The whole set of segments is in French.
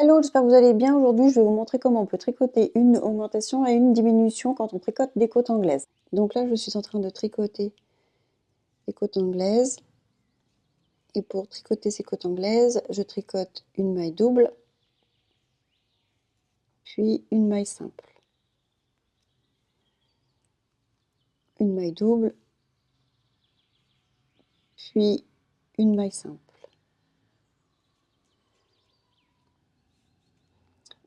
Hello, j'espère que vous allez bien. Aujourd'hui, je vais vous montrer comment on peut tricoter une augmentation et une diminution quand on tricote des côtes anglaises. Donc là, je suis en train de tricoter des côtes anglaises. Et pour tricoter ces côtes anglaises, je tricote une maille double, puis une maille simple. Une maille double, puis une maille simple.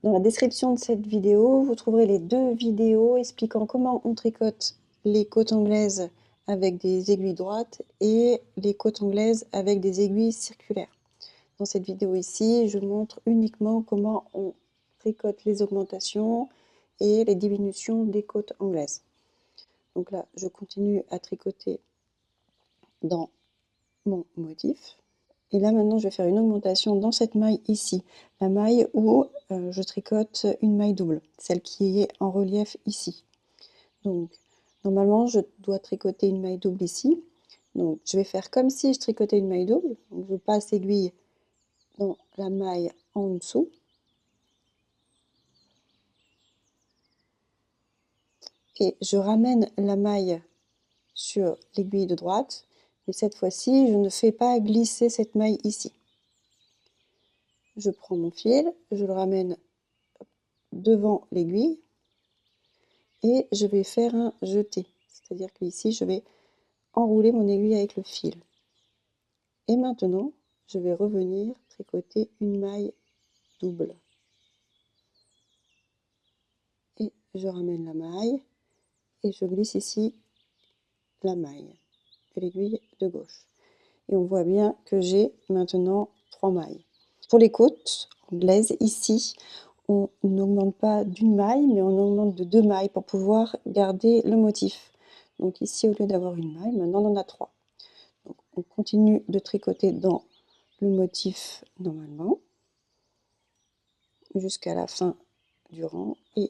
Dans la description de cette vidéo, vous trouverez les 2 vidéos expliquant comment on tricote les côtes anglaises avec des aiguilles droites et les côtes anglaises avec des aiguilles circulaires. Dans cette vidéo ici, je montre uniquement comment on tricote les augmentations et les diminutions des côtes anglaises. Donc là, je continue à tricoter dans mon motif. Et là maintenant, je vais faire une augmentation dans cette maille ici, la maille où je tricote une maille double, celle qui est en relief ici. Donc normalement, je dois tricoter une maille double ici. Donc je vais faire comme si je tricotais une maille double. Donc je passe l'aiguille dans la maille en dessous. Et je ramène la maille sur l'aiguille de droite. Et cette fois-ci, je ne fais pas glisser cette maille ici. Je prends mon fil, je le ramène devant l'aiguille et je vais faire un jeté. C'est-à-dire que ici, je vais enrouler mon aiguille avec le fil. Et maintenant, je vais revenir tricoter une maille double. Et je ramène la maille et je glisse ici la maille de l'aiguille de gauche. Et on voit bien que j'ai maintenant 3 mailles. Pour les côtes anglaises, ici, on n'augmente pas d'une maille, mais on augmente de 2 mailles pour pouvoir garder le motif. Donc ici, au lieu d'avoir une maille, maintenant on en a 3. Donc on continue de tricoter dans le motif normalement, jusqu'à la fin du rang. Et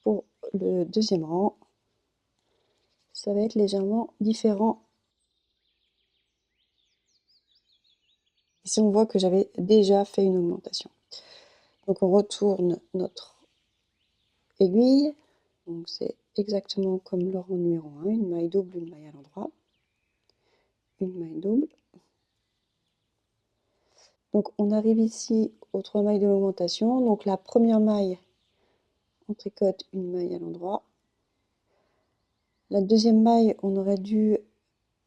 pour le deuxième rang, ça va être légèrement différent. Ici, on voit que j'avais déjà fait une augmentation. Donc on retourne notre aiguille. Donc c'est exactement comme le rang numéro 1, une maille double, une maille à l'endroit, une maille double. Donc on arrive ici aux 3 mailles de l'augmentation. Donc la première maille, on tricote une maille à l'endroit. La deuxième maille, on aurait dû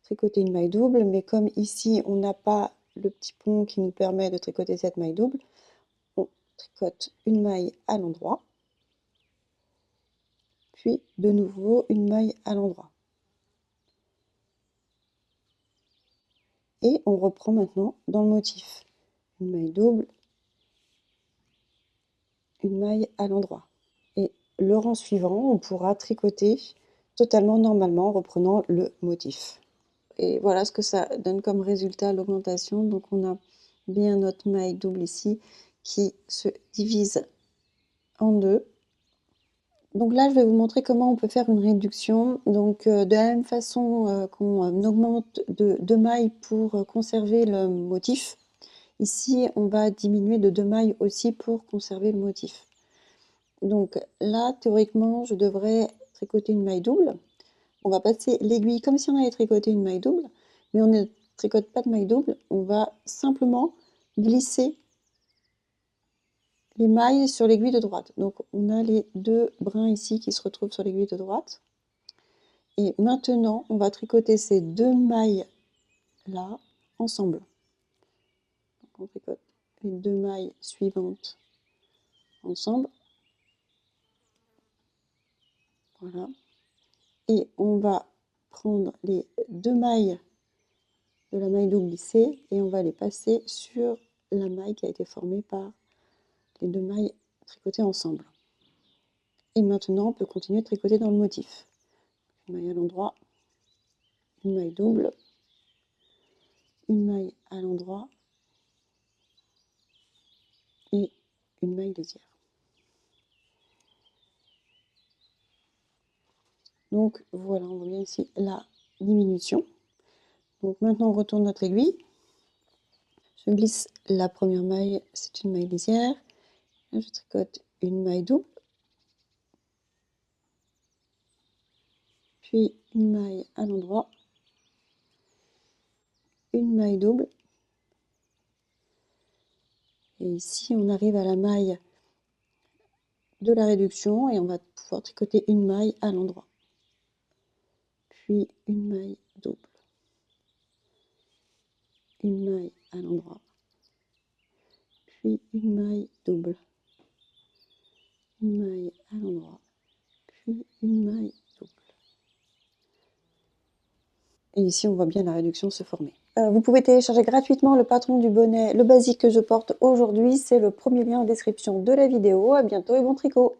tricoter une maille double, mais comme ici on n'a pas le petit pont qui nous permet de tricoter cette maille double, on tricote une maille à l'endroit, puis de nouveau une maille à l'endroit. Et on reprend maintenant dans le motif. Une maille double, une maille à l'endroit. Et le rang suivant, on pourra tricoter totalement normalement en reprenant le motif. Et voilà ce que ça donne comme résultat l'augmentation. Donc on a bien notre maille double ici qui se divise en 2. Donc là, je vais vous montrer comment on peut faire une réduction. Donc de la même façon qu'on augmente de 2 mailles pour conserver le motif, ici on va diminuer de 2 mailles aussi pour conserver le motif. Donc là, théoriquement, je devrais tricoter une maille double. On va passer l'aiguille comme si on avait tricoté une maille double, mais on ne tricote pas de maille double. On va simplement glisser les mailles sur l'aiguille de droite. Donc on a les 2 brins ici qui se retrouvent sur l'aiguille de droite. Et maintenant, on va tricoter ces 2 mailles là ensemble. Donc on tricote les 2 mailles suivantes ensemble. Voilà. Et on va prendre les 2 mailles de la maille double glissée et on va les passer sur la maille qui a été formée par les 2 mailles tricotées ensemble. Et maintenant, on peut continuer de tricoter dans le motif. Une maille à l'endroit, une maille double, une maille à l'endroit et une maille lisière. Donc voilà, on voit bien ici la diminution. Donc maintenant, on retourne notre aiguille. Je glisse la première maille, c'est une maille lisière. Là, je tricote une maille double, puis une maille à l'endroit, une maille double. Et ici, on arrive à la maille de la réduction et on va pouvoir tricoter une maille à l'endroit. Puis une maille double, une maille à l'endroit, puis une maille double, une maille à l'endroit, puis une maille double. Et ici, on voit bien la réduction se former. Vous pouvez télécharger gratuitement le patron du bonnet, le basique que je porte aujourd'hui. C'est le premier lien en description de la vidéo. À bientôt et bon tricot!